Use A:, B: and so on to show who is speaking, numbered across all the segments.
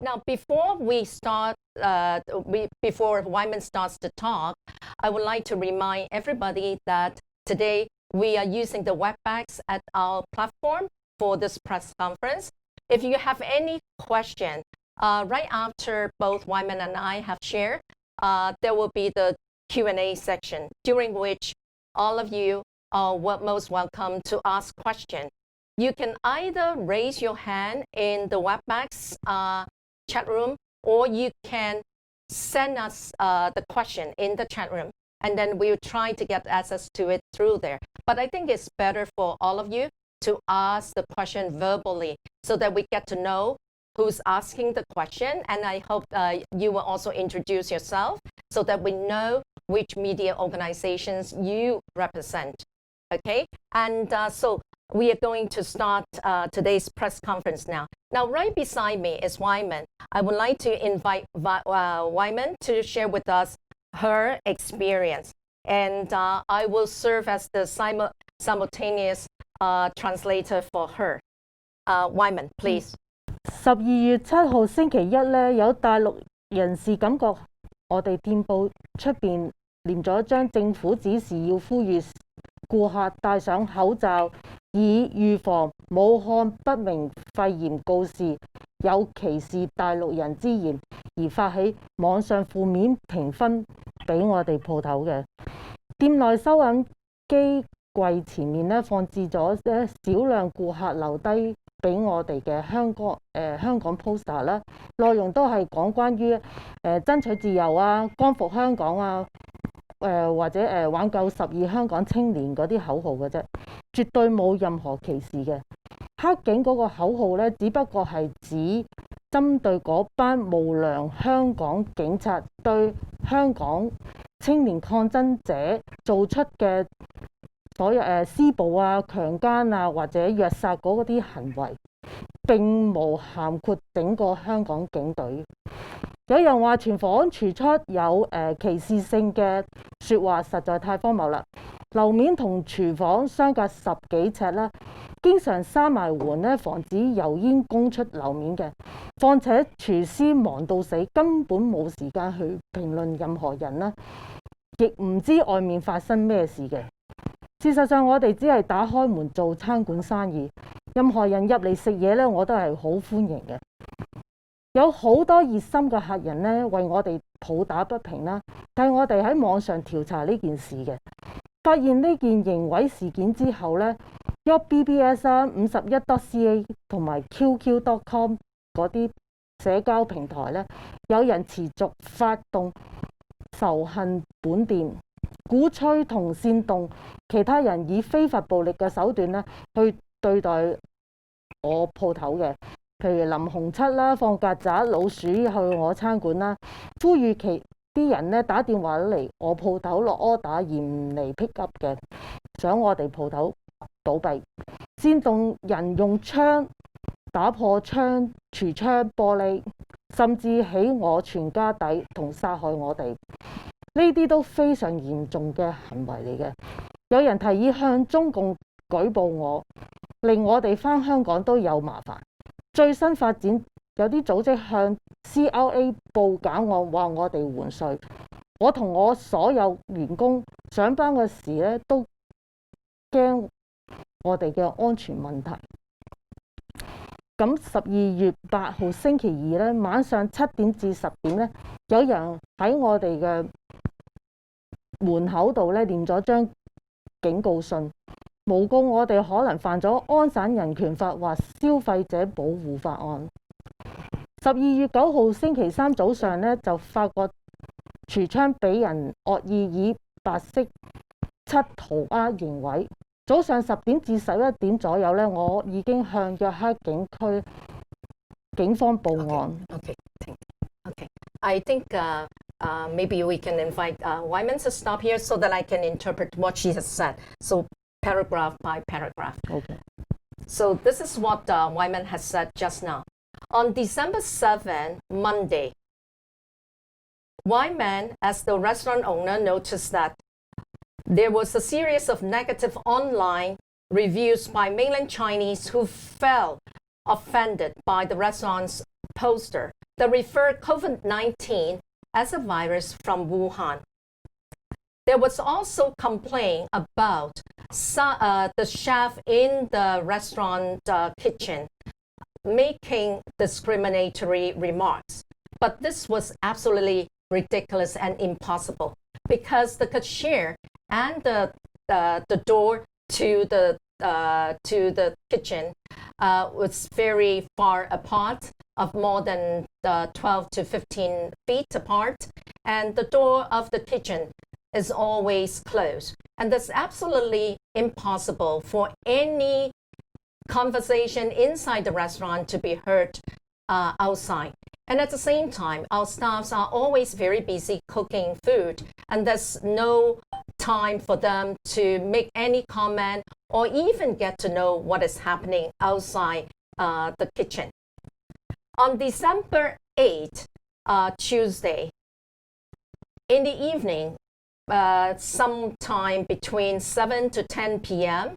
A: Now, before we start, before Wyman starts to talk, I would like to remind everybody that today we are using the WebEx at our platform for this press conference. If you have any question, right after both Wyman and I have shared, there will be the Q&A section, during which all of you are most welcome to ask questions. You can either raise your hand in the WebEx chat room, or you can send us the question in the chat room, and then we'll try to get access to it through there. But I think it's better for all of you to ask the question verbally so that we get to know who's asking the question. And I hope you will also introduce yourself so that we know which media organizations you represent. Okay? And so we are going to start today's press conference now. Now, right beside me is Wyman. I would like to invite Wyman to share with us her experience. And I will serve as the simultaneous translator for her. Wyman, please.
B: 12月7號星期一咧，有大陸人士感覺我哋店鋪出邊黏咗張政府指示要呼籲顧客戴上口罩，以預防武漢不明肺炎告示，有歧視大陸人之嫌，而發起網上負面評分俾我哋鋪頭嘅。店內收銀機櫃前面咧放置咗少量顧客留低俾我哋嘅香港 poster 啦，內容都係講關於爭取自由啊、光復香港啊，或者挽救12香港青年嗰啲口號嘅啫，絕對冇任何歧視嘅。黑警嗰個口號咧，只不過係指針對嗰班無良香港警察對香港青年抗爭者做出嘅所有施暴啊、強姦啊或者虐殺嗰啲行為，並無涵括整個香港警隊。有人話廚房傳出有歧視性嘅説話，實在太荒謬啦！樓面同廚房相隔10幾尺啦，經常閂埋門咧，防止油煙供出樓面嘅。況且廚師忙到死，根本冇時間去評論任何人啦，亦唔知外面發生咩事嘅。事實上，我哋只係打開門做餐館生意，任何人入嚟食嘢咧，我都係好歡迎嘅。有好多熱心嘅客人咧，為我哋抱打不平啦。但係我哋喺網上調查呢件事嘅，發現呢件刑毀事件之後咧，YorkBBS 啊、51.ca 同埋 QQ.com 嗰啲社交平台咧，有人持續發動仇恨本店，鼓吹同煽動其他人以非法暴力嘅手段咧去對待我鋪頭嘅。譬如淋紅漆啦、放曱甴、老鼠去我餐館啦，呼籲啲人咧打電話嚟我鋪頭落 order 而唔嚟 pick up 嘅，想我哋鋪頭倒閉，煽動人用槍打破櫥窗玻璃，甚至起我全家底同殺害我哋，呢啲都非常嚴重嘅行為嚟嘅。有人提議向中共舉報我，令我哋返香港都有麻煩。最新發展，有啲組織向 CLA 報假案，話我哋瞞稅。我同我所有員工上班嘅時咧，都驚我哋嘅安全問題。咁12月8號星期二咧，晚上7點至10點咧，有人喺我哋嘅門口度咧念咗張警告信，誣告我哋可能犯咗安省人權法或消費者保護法案。12月9號星期三早上咧，就發覺櫥窗俾人惡意以白色漆塗鴉刑毀。早上10點至11點左右咧，我已經向約克警區警方報案。
A: Okay. I think maybe we can invite Wyman to stop here so that I can interpret what she has said. So paragraph by paragraph.
B: Okay.
A: So this is what Wyman has said just now. On December 7, Monday, Wyman, as the restaurant owner, noticed that there was a series of negative online reviews by mainland Chinese who felt offended by the restaurant's poster that refer COVID-19 as a virus from Wuhan. There was also complaint about the chef in the restaurant kitchen making discriminatory remarks. But this was absolutely ridiculous and impossible because the cashier and the door to the kitchen was very far apart, of more than 12 to 15 feet apart, and the door of the kitchen is always closed. And that's absolutely impossible for any conversation inside the restaurant to be heard outside. And at the same time, our staffs are always very busy cooking food, and there's no time for them to make any comment or even get to know what is happening outside the kitchen. On December 8th, Tuesday, in the evening, sometime between 7 to 10 p.m.,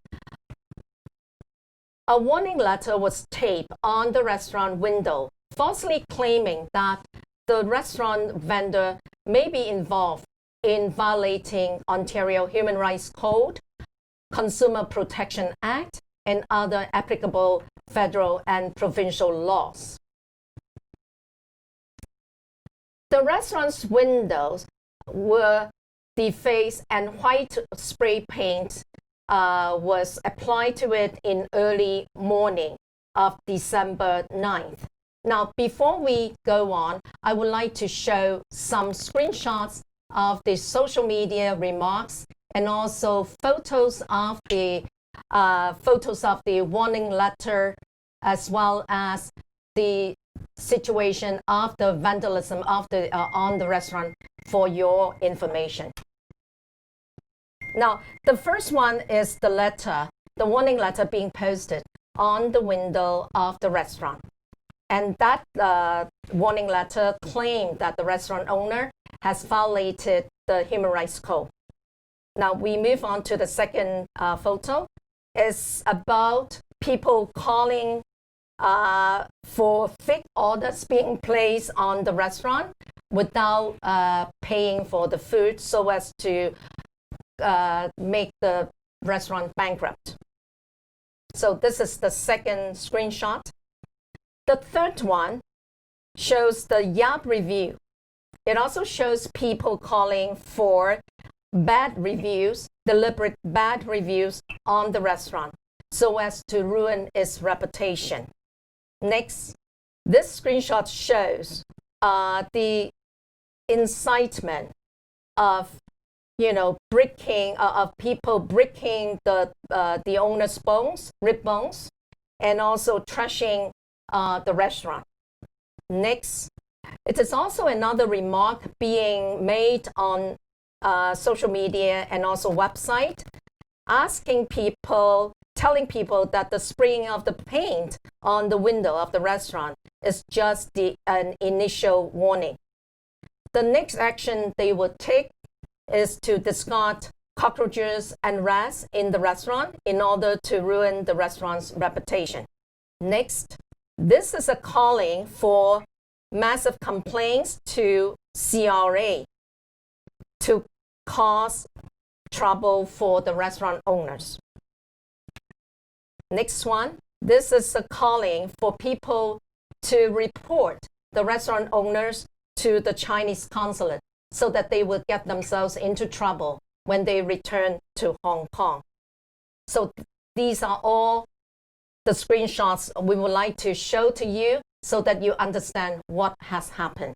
A: a warning letter was taped on the restaurant window, falsely claiming that the restaurant vendor may be involved in violating Ontario Human Rights Code, Consumer Protection Act, and other applicable federal and provincial laws. The restaurant's windows were defaced and white spray paint was applied to it in early morning of December 9th. Now, before we go on, I would like to show some screenshots of the social media remarks and also photos of the warning letter, as well as the situation of the vandalism of on the restaurant for your information. Now, the first one is the letter, the warning letter being posted on the window of the restaurant. And that warning letter claimed that the restaurant owner has violated the Human Rights Code. Now, we move on to the second photo. It's about people calling for fake orders being placed on the restaurant without paying for the food, so as to make the restaurant bankrupt. So this is the second screenshot. The third one shows the Yelp review. It also shows people calling for bad reviews, deliberate bad reviews on the restaurant, so as to ruin its reputation. Next, this screenshot shows the incitement of breaking of people breaking the owner's rib bones, and also trashing the restaurant. Next, it is also another remark being made on social media and also website, telling people that the spraying of the paint on the window of the restaurant is just an initial warning. The next action they would take is to discard cockroaches and rats in the restaurant in order to ruin the restaurant's reputation. Next, this is a calling for massive complaints to CRA to cause trouble for the restaurant owners. Next one, this is a calling for people to report the restaurant owners to the Chinese consulate so that they will get themselves into trouble when they return to Hong Kong. So these are all the screenshots we would like to show to you so that you understand what has happened.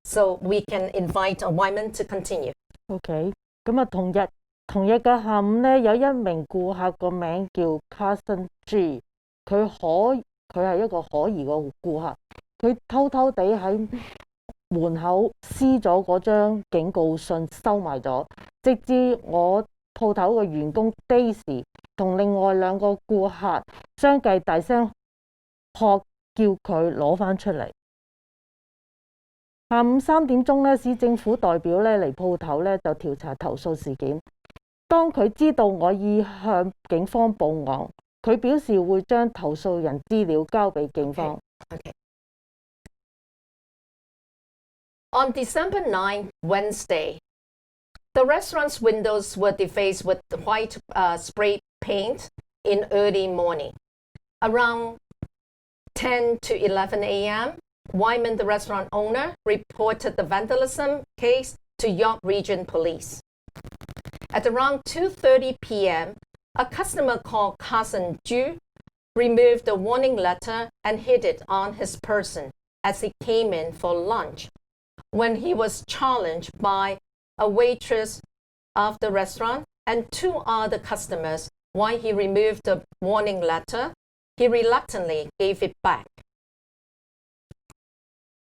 A: So we can invite Wyman to continue.
B: OK， 咁啊同日嘅下午咧，有一名顧客個名叫 Cousin G， 佢係一個可疑嘅顧客，佢偷偷地喺門口撕咗嗰張警告信收埋咗，直至我鋪頭嘅員工 Daisy 同另外兩個顧客相繼大聲喝叫佢攞返出嚟。下午3點鐘咧，市政府代表咧嚟鋪頭咧就調查投訴事件。當佢知道我已向警方報案，佢表示會將投訴人資料交俾警方。
A: Okay. On December 9, Wednesday, the restaurant's windows were defaced with white spray paint in early morning. Around 10 to 11 a.m., Wyman, the restaurant owner, reported the vandalism case to York Region Police. At around 2:30 p.m., a customer called Cousin Ju removed the warning letter and hid it on his person as he came in for lunch. When he was challenged by a waitress of the restaurant and two other customers why he removed the warning letter, he reluctantly gave it back.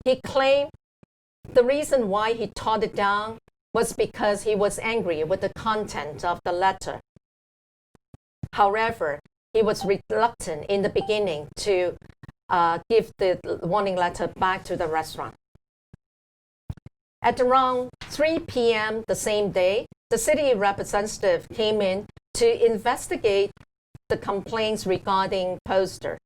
A: He claimed the reason why he tore it down was because he was angry with the content of the letter. However, he was reluctant in the beginning to give the warning letter back to the restaurant. At around 3 p.m. the same day, the city representative came in to investigate the complaints regarding poster.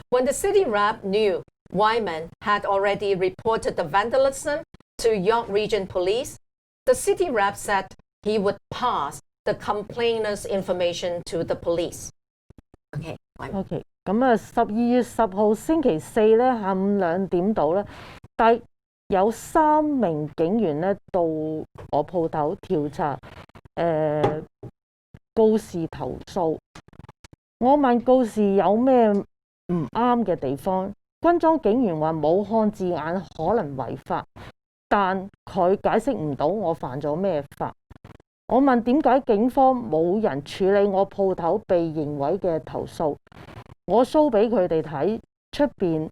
A: When the city rep knew Wyman had already reported the vandalism to York Region Police, the city rep said he would pass the complainant's information to the police. Okay.
B: 咁啊，12月10號星期四咧下午2點度咧，但有3名警員咧到我鋪頭調查告示投訴。我問告示有咩唔啱嘅地方，軍裝警員話武漢字眼可能違法，但佢解釋唔到我犯咗咩法。我問點解警方冇人處理我鋪頭被刑毀嘅投訴，我 show 俾佢哋睇出邊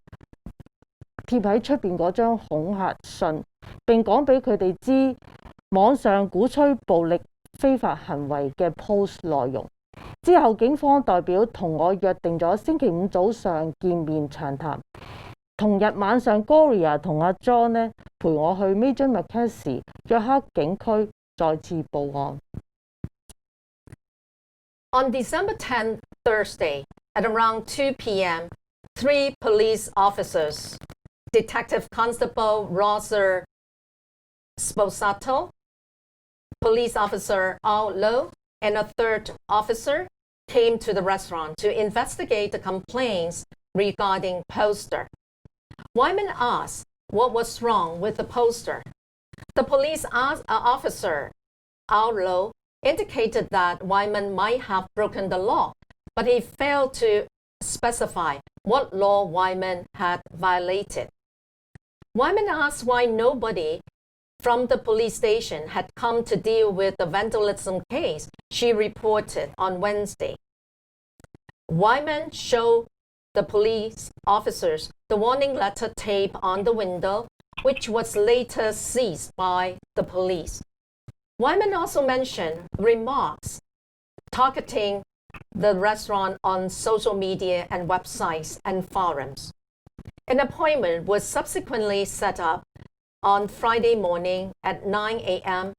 B: 貼喺出邊嗰張恐嚇信，並講俾佢哋知網上鼓吹暴力非法行為嘅 post 內容。之後警方代表同我約定咗星期五早上見面長談。同日晚上 Gloria 同阿 John 呢陪我去 Major Mackenzie 約克警區再次報案。
A: On December 10th, Thursday, at around 2 p.m., 3 police officers, Detective Constable Roser Sposato, Police Officer Ao Lo, and a third officer came to the restaurant to investigate the complaints regarding poster. Wyman asked what was wrong with the poster. The police officer, Ao Lo, indicated that Wyman might have broken the law, but he failed to specify what law Wyman had violated. Wyman asked why nobody from the police station had come to deal with the vandalism case she reported on Wednesday. Wyman showed the police officers the warning letter tape on the window, which was later seized by the police. Wyman also mentioned remarks targeting the restaurant on social media and websites and forums. An appointment was subsequently set up on Friday morning at 9 a.m.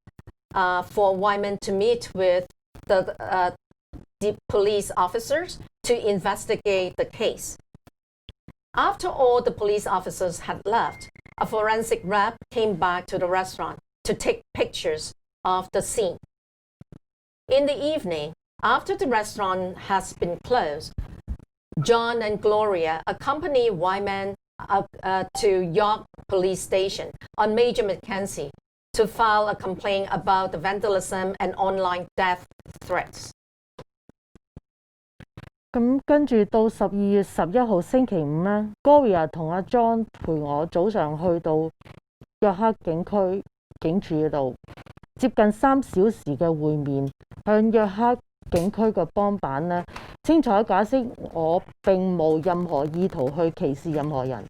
A: For Wyman to meet with the police officers to investigate the case. After all the police officers had left, a forensic rep came back to the restaurant to take pictures of the scene. In the evening, after the restaurant has been closed, John and Gloria accompanied Wyman to York Police Station on Major Mackenzie to file a complaint about the vandalism and online death threats.
B: 咁跟住到12月11號星期五咧 ，Gloria 同阿 John 陪我早上去到約克警區警署嗰度，接近3小時嘅會面，向約克警區嘅幫辦咧清楚解釋我並冇任何意圖去歧視任何人。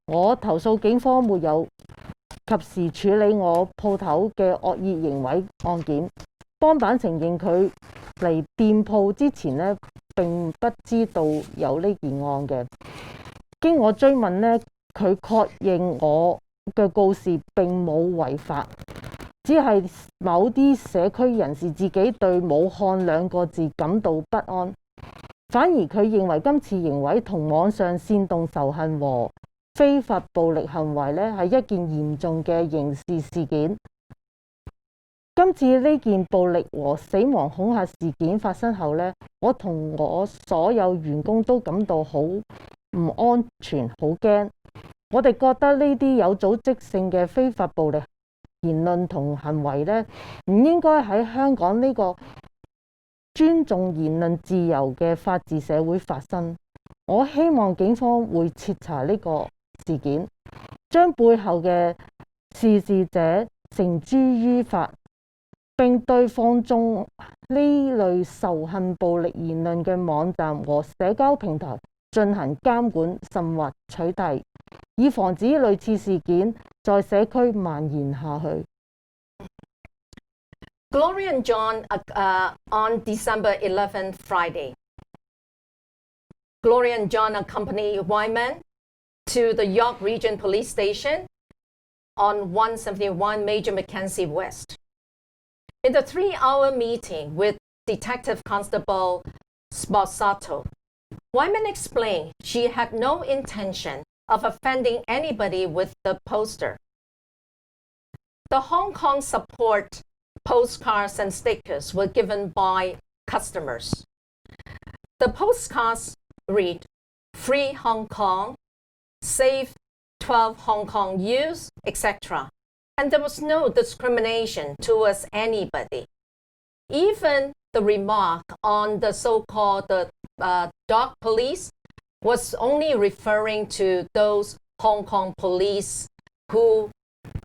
B: 我投訴警方沒有及時處理我鋪頭嘅惡意刑毀案件。幫辦承認佢嚟店鋪之前呢並不知道有呢件案嘅。經我追問呢，佢確認我嘅告示並冇違法，只係某啲社區人士自己對武漢2個字感到不安，反而佢認為今次刑毀同網上煽動仇恨和非法暴力行為呢係一件嚴重嘅刑事事件。今次呢件暴力和死亡恐嚇事件發生後呢，我同我所有員工都感到好唔安全、好驚。我哋覺得呢啲有組織性嘅非法暴力言論同行為呢，唔應該喺香港呢個尊重言論自由嘅法治社會發生。我希望警方會徹查呢個事件，將背後嘅肇事者繩之於法，並對放縱呢類仇恨暴力言論嘅網站和社交平台進行監管甚或取締，以防止類似事件在社區蔓延下去。
A: Gloria and John, on December 11th, Friday, Gloria and John accompanied Wyman to the York Region Police Station on 171 Major Mackenzie West. In the 3-hour meeting with Detective Constable Spossato, Wyman explained she had no intention of offending anybody with the poster. The Hong Kong support postcards and stickers were given by customers. The postcards read, "Free Hong Kong," "Save 12 Hong Kong youths," etc. And there was no discrimination towards anybody. Even the remark on the so-called dog police was only referring to those Hong Kong police who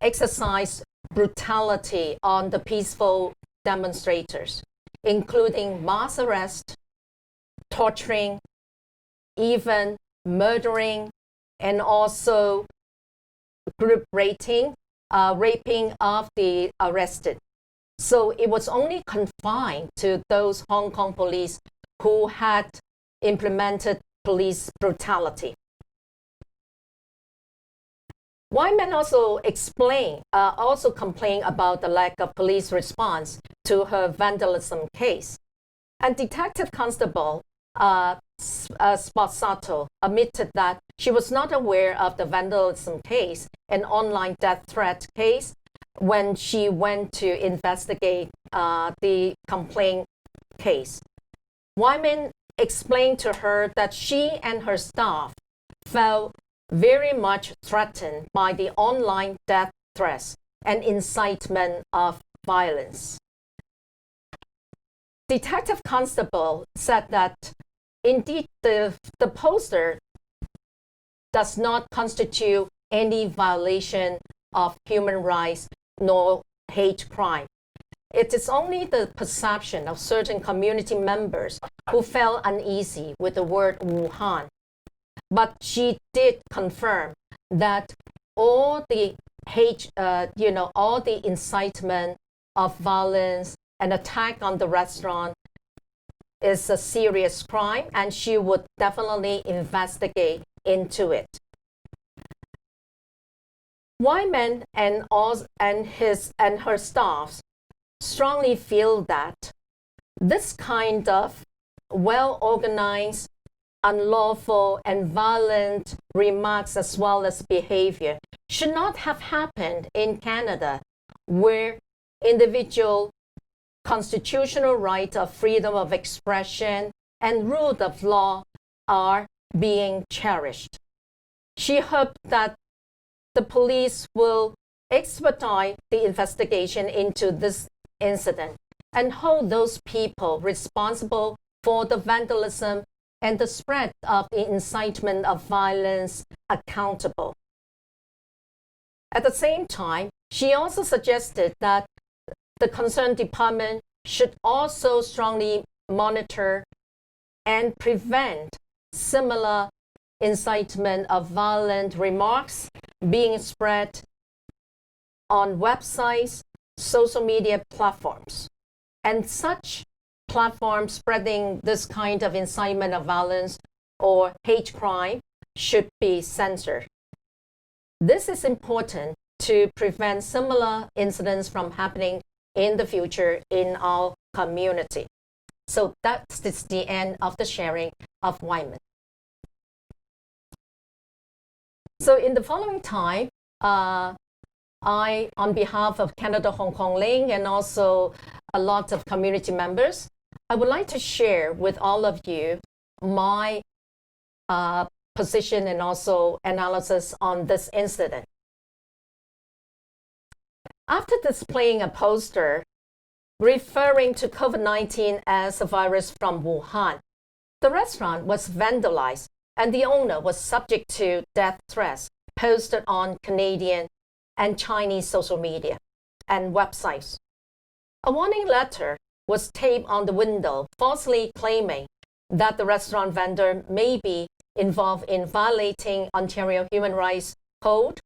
A: exercised brutality on the peaceful demonstrators, including mass arrest, torturing, even murdering, and also group raping of the arrested. So it was only confined to those Hong Kong police who had implemented police brutality. Wyman also complained about the lack of police response to her vandalism case. And Detective Constable Spossato admitted that she was not aware of the vandalism case, an online death threat case, when she went to investigate the complaint case. Wyman explained to her that she and her staff felt very much threatened by the online death threats and incitement of violence. Detective Constable said that indeed the poster does not constitute any violation of human rights nor hate crime. It is only the perception of certain community members who felt uneasy with the word Wuhan. But she did confirm that all the hate, all the incitement of violence and attack on the restaurant is a serious crime, and she would definitely investigate into it. Wyman and her staff strongly feel that this kind of well-organized, unlawful and violent remarks as well as behavior should not have happened in Canada, where individual constitutional right of freedom of expression and rule of law are being cherished. She hoped that the police will expedite the investigation into this incident and hold those people responsible for the vandalism and the spread of the incitement of violence accountable. At the same time, she also suggested that the concerned department should also strongly monitor and prevent similar incitement of violent remarks being spread on websites, social media platforms. And such platforms spreading this kind of incitement of violence or hate crime should be censored. This is important to prevent similar incidents from happening in the future in our community. So that's the end of the sharing of Wyman. So in the following time, I, on behalf of Canada Hong Kong Link and also a lot of community members, I would like to share with all of you my position and also analysis on this incident. After displaying a poster referring to COVID-19 as a virus from Wuhan, the restaurant was vandalized and the owner was subject to death threats posted on Canadian and Chinese social media and websites. A warning letter was taped on the window, falsely claiming that the restaurant vendor may be involved in violating Ontario Human Rights Code,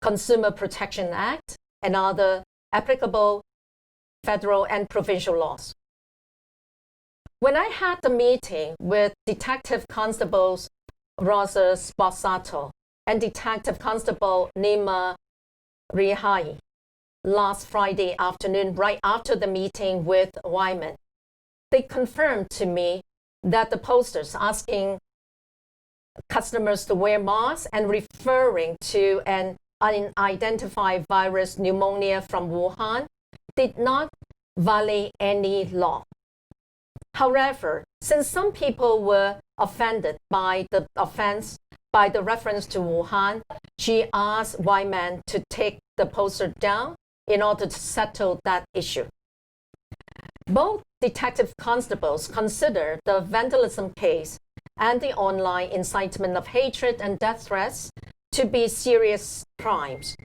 A: Consumer Protection Act, and other applicable federal and provincial laws. When I had the meeting with Detective Constables Rosa Sposato and Detective Constable Nima Rihai last Friday afternoon, right after the meeting with Wyman, they confirmed to me that the posters asking customers to wear masks and referring to an unidentified virus pneumonia from Wuhan did not violate any law. However, since some people were offended by the reference to Wuhan, she asked Wyman to take the poster down in order to settle that issue. Both detective constables consider the vandalism case and the online incitement of hatred and death threats to be serious crimes.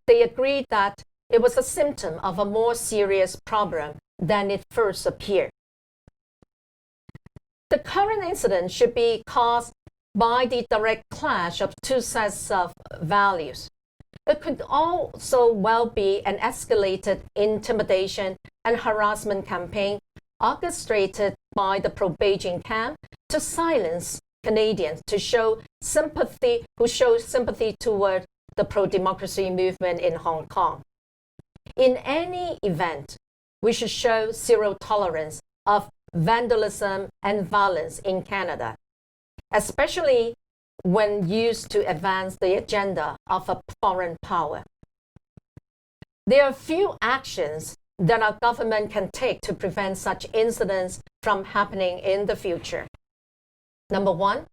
A: They agreed that it was a symptom of a more serious problem than it first appeared. The current incident should be caused by the direct clash of two sets of values. It could also well be an escalated intimidation and harassment campaign orchestrated by the Pro-Beijing camp to silence Canadians who show sympathy toward the pro-democracy movement in Hong Kong. In any event, we should show zero tolerance of vandalism and violence in Canada, especially when used to advance the agenda of a foreign power. There are few actions that our government can take to prevent such incidents from happening in the future. Number one,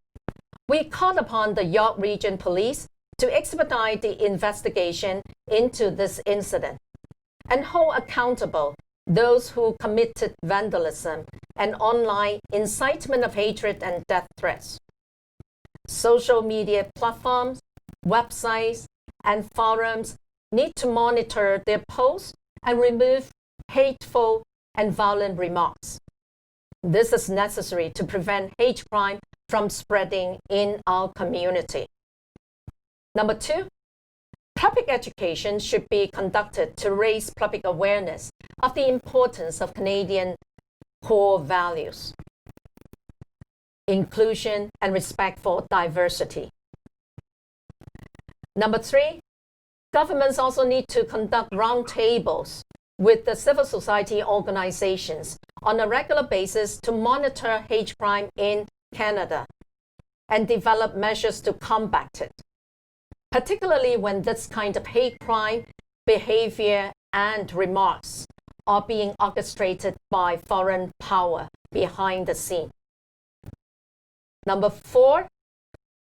A: we called upon the York Region Police to expedite the investigation into this incident and hold accountable those who committed vandalism and online incitement of hatred and death threats. Social media platforms, websites, and forums need to monitor their posts and remove hateful and violent remarks. This is necessary to prevent hate crime from spreading in our community. Number two, public education should be conducted to raise public awareness of the importance of Canadian core values, inclusion and respect for diversity. Number three, governments also need to conduct roundtables with the civil society organizations on a regular basis to monitor hate crime in Canada and develop measures to combat it, particularly when this kind of hate crime behavior and remarks are being orchestrated by foreign power behind the scene. Number four,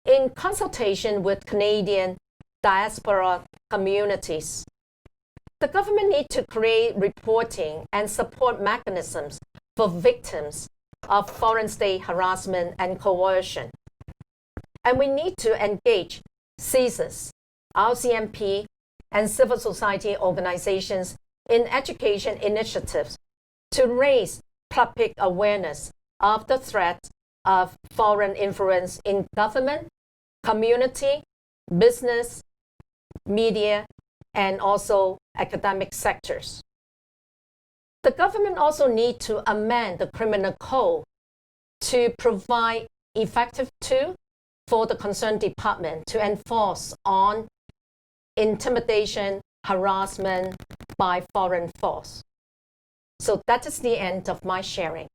A: in consultation with Canadian diaspora communities, the government needs to create reporting and support mechanisms for victims of foreign state harassment and coercion. And we need to engage CSIS, RCMP, and civil society organizations in education initiatives to raise public awareness of the threat of foreign influence in government, community, business, media, and also academic sectors. The government also needs to amend the criminal code to provide effective tools for the concerned department to enforce on intimidation, harassment by foreign force. So that is the end of my sharing.